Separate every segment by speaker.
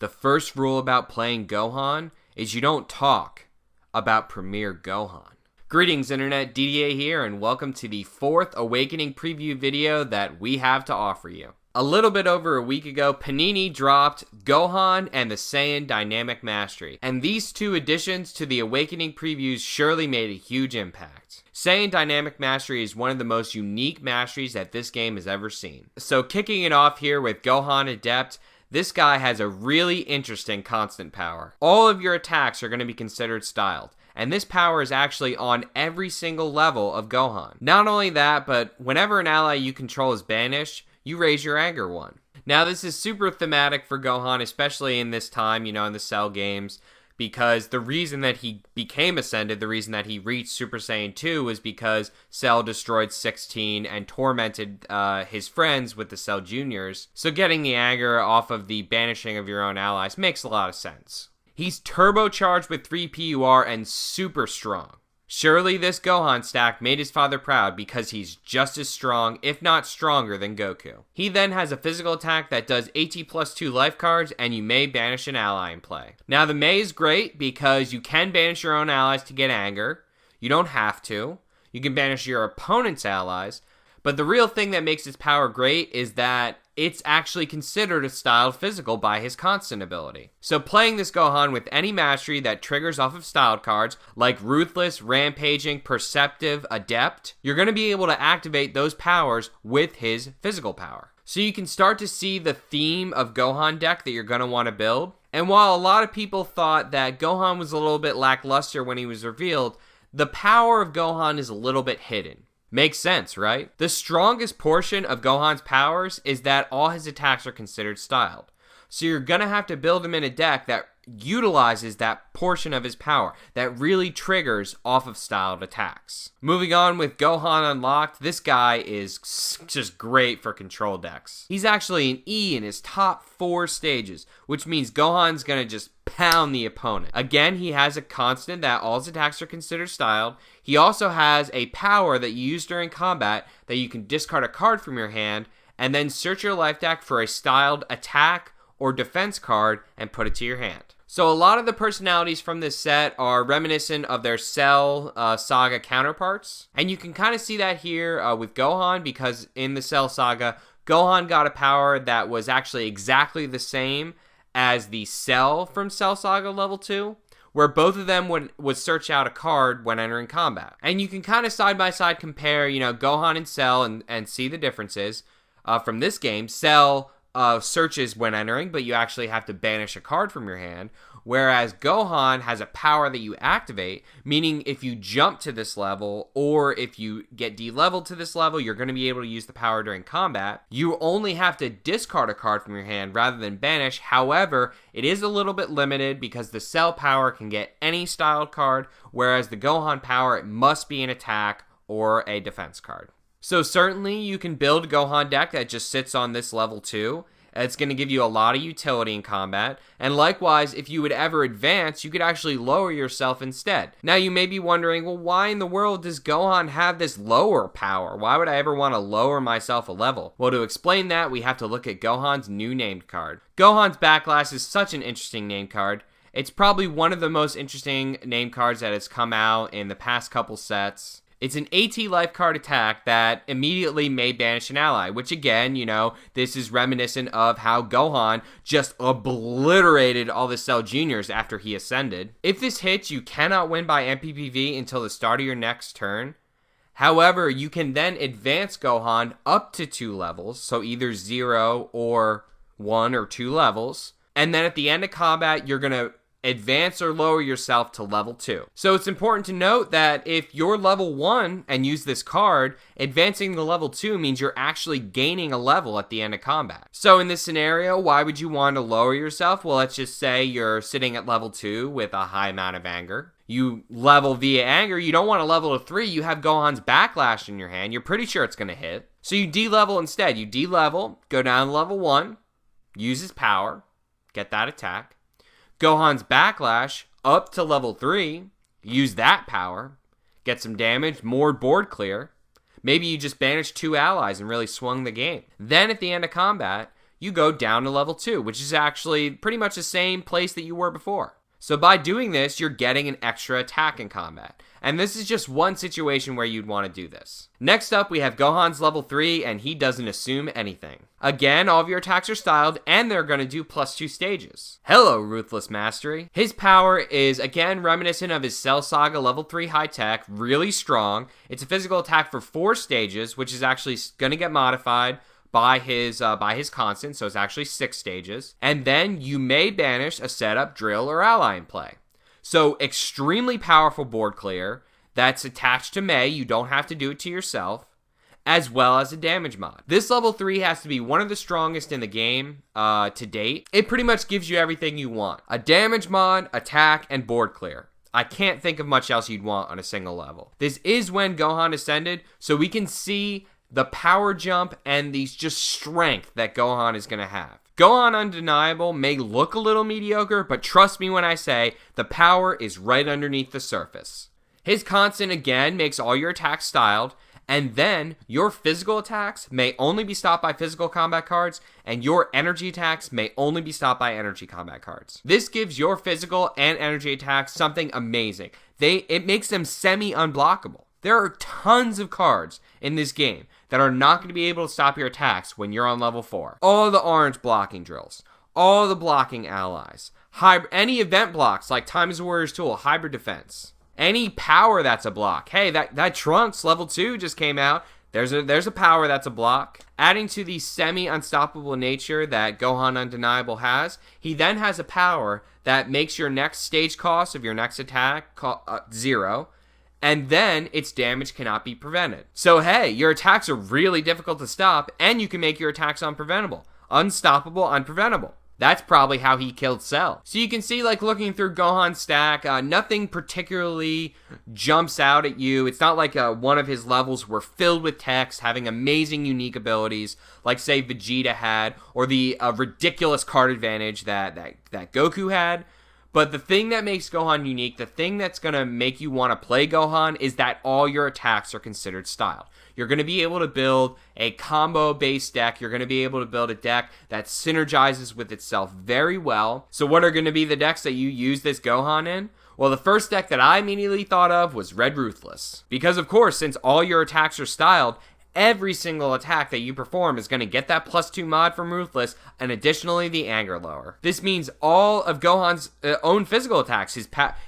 Speaker 1: The first rule about playing Gohan is you don't talk about Premier Gohan. Greetings Internet, Didier here, and welcome to the 4th Awakening preview video that we have to offer you. A little bit over a week ago, Panini dropped Gohan and the Saiyan Dynamic Mastery, and these two additions to the Awakening previews surely made a huge impact. Saiyan Dynamic Mastery is one of the most unique masteries that this game has ever seen. So kicking it off here with Gohan Adept, this guy has a really interesting constant power. All of your attacks are going to be considered styled, and this power is actually on every single level of Gohan. Not only that, but whenever an ally you control is banished, you raise your anger 1. Now this is super thematic for Gohan, especially in this time, in the Cell games, because the reason that he became Ascended, the reason that he reached Super Saiyan 2 was because Cell destroyed 16 and tormented his friends with the Cell Juniors. So getting the anger off of the banishing of your own allies makes a lot of sense. He's turbocharged with 3 PUR and super strong. Surely this Gohan stack made his father proud because he's just as strong, if not stronger, than Goku. He then has a physical attack that does AT plus 2 life cards, and you may banish an ally in play. Now the May is great because you can banish your own allies to get anger. You don't have to. You can banish your opponent's allies. But the real thing that makes his power great is that it's actually considered a styled physical by his constant ability. So playing this Gohan with any mastery that triggers off of styled cards, like Ruthless, Rampaging, Perceptive, Adept, you're going to be able to activate those powers with his physical power. So you can start to see the theme of Gohan deck that you're going to want to build. And while a lot of people thought that Gohan was a little bit lackluster when he was revealed, the power of Gohan is a little bit hidden. Makes sense, right? The strongest portion of Gohan's powers is that all his attacks are considered styled. So you're going to have to build him in a deck that utilizes that portion of his power, that really triggers off of styled attacks. Moving on with Gohan Unlocked, this guy is just great for control decks. He's actually an E in his top 4 stages, which means Gohan's going to just pound the opponent. Again, he has a constant that all his attacks are considered styled. He also has a power that you use during combat that you can discard a card from your hand and then search your life deck for a styled attack or defense card and put it to your hand. So a lot of the personalities from this set are reminiscent of their Cell Saga counterparts. And you can kind of see that here with Gohan, because in the Cell Saga, Gohan got a power that was actually exactly the same as the Cell from Cell Saga level 2, where both of them would search out a card when entering combat. And you can kind of side by side compare, Gohan and Cell and see the differences. From this game, Cell searches when entering, but you actually have to banish a card from your hand, whereas Gohan has a power that you activate, meaning if you jump to this level or if you get de-leveled to this level, you're going to be able to use the power during combat. You only have to discard a card from your hand rather than banish. However, it is a little bit limited because the Cell power can get any styled card, whereas the Gohan power, it must be an attack or a defense card. So certainly you can build a Gohan deck that just sits on this level 2. It's going to give you a lot of utility in combat. And likewise, if you would ever advance, you could actually lower yourself instead. Now you may be wondering, well, why in the world does Gohan have this lower power? Why would I ever want to lower myself a level? Well, to explain that, we have to look at Gohan's new named card. Gohan's Backlash is such an interesting named card. It's probably one of the most interesting named cards that has come out in the past couple sets. It's an AT life card attack that immediately may banish an ally, which again, this is reminiscent of how Gohan just obliterated all the Cell Juniors after he ascended. If this hits, you cannot win by MPPV until the start of your next turn. However, you can then advance Gohan up to 2 levels, so either 0 or 1 or 2 levels. And then at the end of combat, you're going to advance or lower yourself to level 2. So it's important to note that if you're level 1 and use this card, advancing to level 2 means you're actually gaining a level at the end of combat. So in this scenario, why would you want to lower yourself? Well, let's just say you're sitting at level 2 with a high amount of anger. You level via anger. You don't want to level to 3. You have Gohan's Backlash in your hand. You're pretty sure it's going to hit. So you de-level instead. You de-level, go down to level 1, use his power, get that attack. Gohan's Backlash up to level 3, use that power, get some damage, more board clear. Maybe you just banished 2 allies and really swung the game. Then at the end of combat, you go down to level 2, which is actually pretty much the same place that you were before. So by doing this, you're getting an extra attack in combat. And this is just one situation where you'd want to do this. Next up, we have Gohan's level 3, and he doesn't assume anything. Again, all of your attacks are styled, and they're going to do +2 stages. Hello, Ruthless Mastery. His power is, again, reminiscent of his Cell Saga level 3 high-tech, really strong. It's a physical attack for 4 stages, which is actually going to get modified by his constant, so it's actually 6 stages. And then you may banish a setup, drill, or ally in play. So extremely powerful board clear that's attached to Mei. You don't have to do it to yourself, as well as a damage mod. This level 3 has to be one of the strongest in the game to date. It pretty much gives you everything you want. A damage mod, attack, and board clear. I can't think of much else you'd want on a single level. This is when Gohan ascended, so we can see the power jump and these just strength that Gohan is going to have. Gohan Undeniable may look a little mediocre, but trust me when I say the power is right underneath the surface. His constant again makes all your attacks styled, and then your physical attacks may only be stopped by physical combat cards, and your energy attacks may only be stopped by energy combat cards. This gives your physical and energy attacks something amazing. It makes them semi-unblockable. There are tons of cards in this game that are not going to be able to stop your attacks when you're on level 4. All the orange blocking drills, all the blocking allies, any event blocks like Time is a Warrior's Tool, hybrid defense, any power that's a block. Hey, that Trunks level 2 just came out. There's a power that's a block. Adding to the semi-unstoppable nature that Gohan Undeniable has, he then has a power that makes your next stage cost of your next attack 0. And then its damage cannot be prevented. So hey, your attacks are really difficult to stop, and you can make your attacks unpreventable. Unstoppable, unpreventable. That's probably how he killed Cell. So you can see, like, looking through Gohan's stack, nothing particularly jumps out at you. It's not like one of his levels were filled with text, having amazing unique abilities, like, say, Vegeta had, or the ridiculous card advantage that Goku had. But the thing that makes Gohan unique, the thing that's going to make you want to play Gohan, is that all your attacks are considered styled. You're going to be able to build a combo-based deck. You're going to be able to build a deck that synergizes with itself very well. So what are going to be the decks that you use this Gohan in? Well, the first deck that I immediately thought of was Red Ruthless. Because, of course, since all your attacks are styled, every single attack that you perform is going to get that +2 mod from Ruthless, and additionally the anger lower. This means all of Gohan's own physical attacks,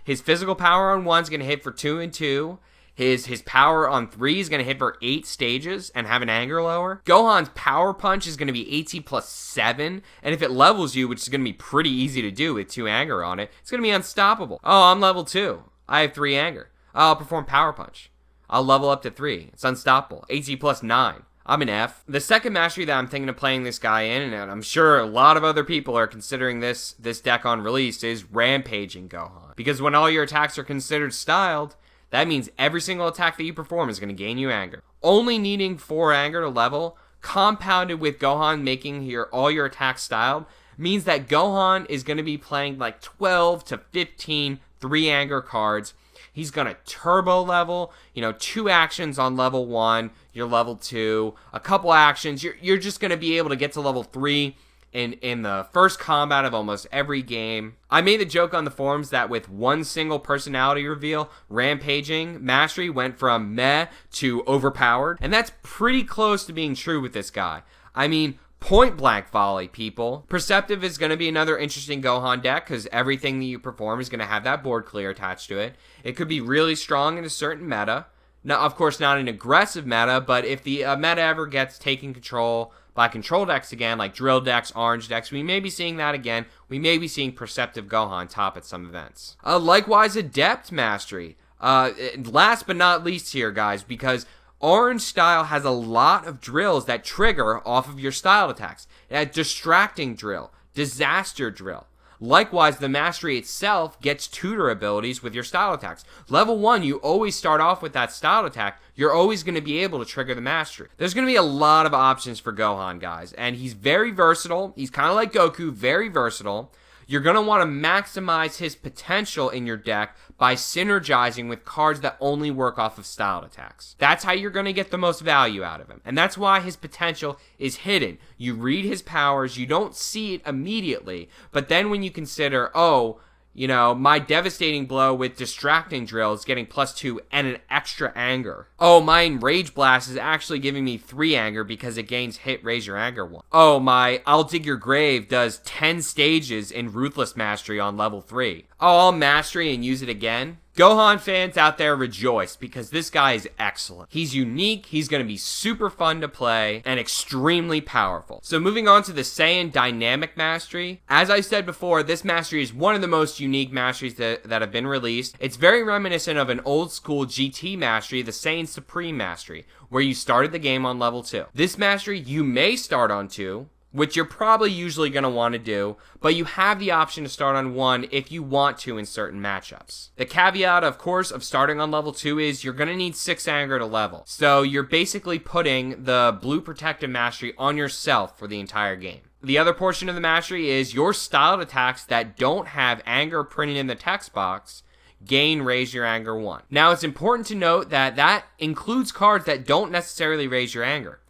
Speaker 1: his physical power on 1 is going to hit for 2 and 2. His power on 3 is going to hit for 8 stages and have an anger lower. Gohan's power punch is going to be AT +7, and if it levels you, which is going to be pretty easy to do with 2 anger on it, it's going to be unstoppable. Oh, I'm level 2. I have 3 anger. I'll perform power punch. I'll level up to 3. It's unstoppable. AT +9. I'm an F. The second mastery that I'm thinking of playing this guy in, and I'm sure a lot of other people are considering this deck on release, is Rampaging Gohan. Because when all your attacks are considered styled, that means every single attack that you perform is going to gain you anger. Only needing 4 anger to level, compounded with Gohan making all your attacks styled, means that Gohan is going to be playing like 12 to 15 3 anger cards. He's going to turbo level, 2 actions on level 1, you're level 2, a couple actions, you're just going to be able to get to level 3 in the first combat of almost every game. I made the joke on the forums that with one single personality reveal, Rampaging Mastery went from meh to overpowered, and that's pretty close to being true with this guy. I mean, point blank volley, people. Perceptive is going to be another interesting Gohan deck because everything that you perform is going to have that board clear attached to it. It could be really strong in a certain meta. Now, of course, not an aggressive meta, but if the meta ever gets taken control by control decks again, like drill decks, orange decks, we may be seeing that again. We may be seeing Perceptive Gohan top at some events. Likewise, Adept Mastery. Last but not least here, guys, because Orange style has a lot of drills that trigger off of your style attacks. It has Distracting Drill, Disaster Drill. Likewise, the Mastery itself gets tutor abilities with your style attacks. Level 1, you always start off with that style attack. You're always going to be able to trigger the Mastery. There's going to be a lot of options for Gohan, guys, and he's very versatile. He's kind of like Goku, very versatile. You're going to want to maximize his potential in your deck by synergizing with cards that only work off of styled attacks. That's how you're going to get the most value out of him. And that's why his potential is hidden. You read his powers, you don't see it immediately, but then when you consider, oh, you know, my devastating blow with distracting drill is getting +2 and an extra anger. Oh, my enrage blast is actually giving me 3 anger because it gains hit raise your anger 1. Oh, my I'll dig your grave does 10 stages in Ruthless Mastery on level 3. Oh, I'll mastery and use it again. Gohan fans out there rejoice because this guy is excellent. He's unique, he's going to be super fun to play, and extremely powerful. So moving on to the Saiyan Dynamic Mastery. As I said before, this mastery is one of the most unique masteries that have been released. It's very reminiscent of an old school GT mastery, the Saiyan Supreme Mastery, where you started the game on level 2. This mastery you may start on 2, which you're probably usually going to want to do, but you have the option to start on 1 if you want to in certain matchups. The caveat, of course, of starting on level 2 is you're going to need 6 anger to level. So you're basically putting the Blue Protective Mastery on yourself for the entire game. The other portion of the mastery is your styled attacks that don't have anger printed in the text box gain raise your anger 1. Now it's important to note that that includes cards that don't necessarily raise your anger.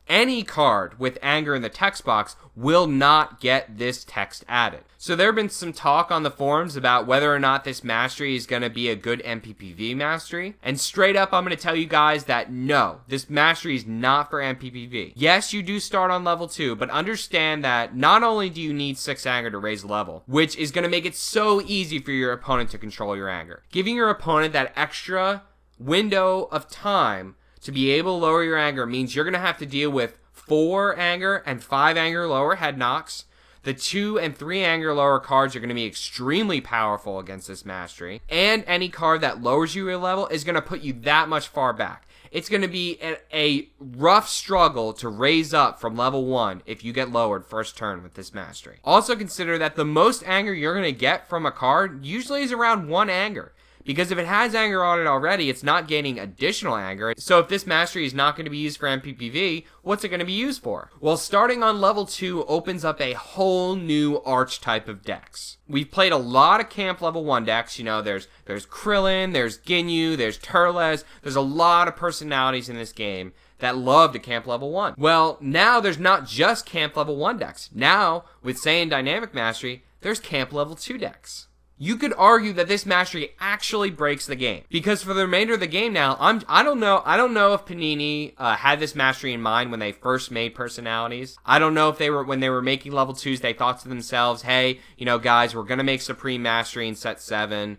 Speaker 1: Any card with anger in the text box will not get this text added. So there have been some talk on the forums about whether or not this mastery is going to be a good MPPV mastery. And straight up, I'm going to tell you guys that no, this mastery is not for MPPV. Yes, you do start on level 2, but understand that not only do you need 6 anger to raise level, which is going to make it so easy for your opponent to control your anger. Giving your opponent that extra window of time to be able to lower your anger means you're going to have to deal with 4 anger and 5 anger lower head knocks. The 2 and 3 anger lower cards are going to be extremely powerful against this mastery. And any card that lowers you your level is going to put you that much far back. It's going to be a rough struggle to raise up from level 1 if you get lowered first turn with this mastery. Also consider that the most anger you're going to get from a card usually is around 1 anger. Because if it has anger on it already, it's not gaining additional anger. So if this mastery is not going to be used for MPPV, what's it going to be used for? Well, starting on level 2 opens up a whole new archetype of decks. We've played a lot of camp level 1 decks. You know, there's Krillin, there's Ginyu, there's Turles. There's a lot of personalities in this game that love to camp level 1. Well, now there's not just camp level 1 decks. Now, with Saiyan Dynamic Mastery, there's camp level 2 decks. You could argue that this mastery actually breaks the game, because for the remainder of the game now, I don't know if Panini had this mastery in mind when they first made personalities. I don't know if when they were making level 2s, they thought to themselves, hey, you know, guys, we're gonna make Supreme Mastery in set 7.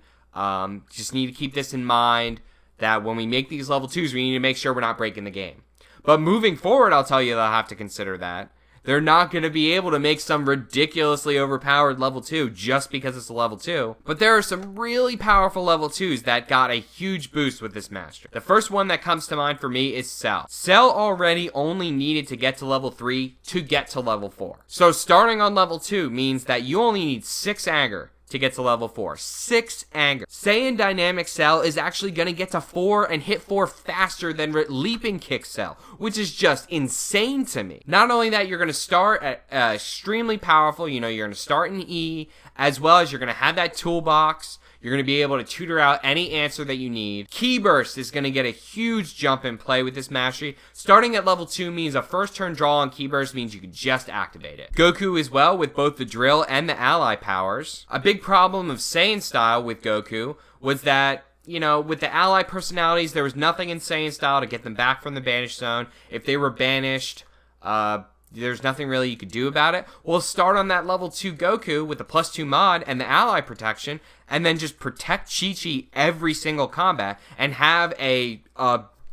Speaker 1: Just need to keep this in mind that when we make these level 2s, we need to make sure we're not breaking the game. But moving forward, I'll tell you they'll have to consider that. They're not going to be able to make some ridiculously overpowered level 2 just because it's a level 2. But there are some really powerful level 2s that got a huge boost with this mastery. The first one that comes to mind for me is Cell. Cell already only needed to get to level 3 to get to level 4. So starting on level 2 means that you only need 6 anger to get to level 4. 6 anger. Saiyan Dynamic Cell is actually going to get to 4 and hit 4 faster than Leaping Kick Cell, which is just insane to me. Not only that, you're going to start at extremely powerful, you know, you're going to start in E, as well as you're going to have that toolbox. You're going to be able to tutor out any answer that you need. Ki Burst is going to get a huge jump in play with this mastery. Starting at level 2 means a first turn draw on Ki Burst means you can just activate it. Goku as well with both the drill and the ally powers. A big problem of Saiyan style with Goku was that, you know, with the ally personalities, there was nothing in Saiyan style to get them back from the banished zone. If they were banished, there's nothing really you could do about it. We'll start on that level 2 Goku with the +2 mod and the ally protection, and then just protect Chi-Chi every single combat and have a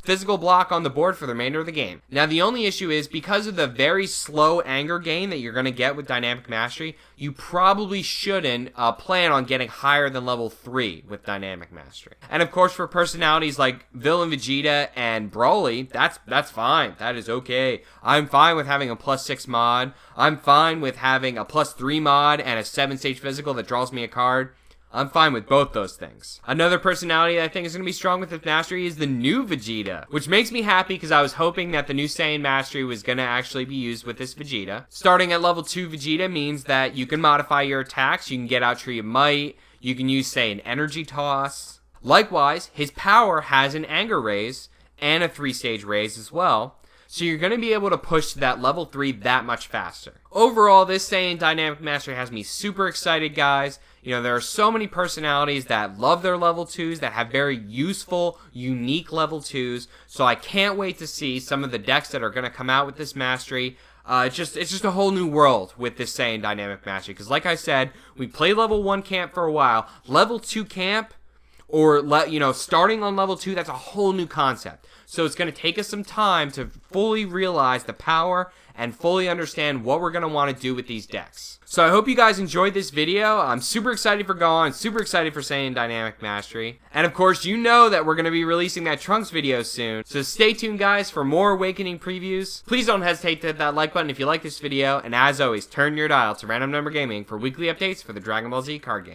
Speaker 1: physical block on the board for the remainder of the game. Now, the only issue is because of the very slow anger gain that you're going to get with Dynamic Mastery, you probably shouldn't plan on getting higher than level 3 with Dynamic Mastery. And of course, for personalities like Villain Vegeta and Broly, that's fine. That is okay. I'm fine with having a +6 mod. I'm fine with having a +3 mod and a 7-stage physical that draws me a card. I'm fine with both those things. Another personality that I think is going to be strong with this mastery is the new Vegeta, which makes me happy because I was hoping that the new Saiyan mastery was going to actually be used with this Vegeta. Starting at level 2 Vegeta means that you can modify your attacks, you can get out Tree of Might, you can use, say, an energy toss. Likewise, his power has an anger raise and a 3-stage raise as well, so you're going to be able to push to that level 3 that much faster. Overall, this Saiyan Dynamic Mastery has me super excited, guys. You know, there are so many personalities that love their level 2s, that have very useful, unique level 2s, so I can't wait to see some of the decks that are going to come out with this mastery. It's just a whole new world with this Saiyan Dynamic Mastery, because like I said, we play level 1 camp for a while. Level 2 camp, or starting on level 2, that's a whole new concept. So it's going to take us some time to fully realize the power and fully understand what we're going to want to do with these decks. So I hope you guys enjoyed this video. I'm super excited for Gohan, super excited for Saiyan Dynamic Mastery. And of course, you know that we're going to be releasing that Trunks video soon. So stay tuned, guys, for more Awakening previews. Please don't hesitate to hit that like button if you like this video. And as always, turn your dial to Random Number Gaming for weekly updates for the Dragon Ball Z card game.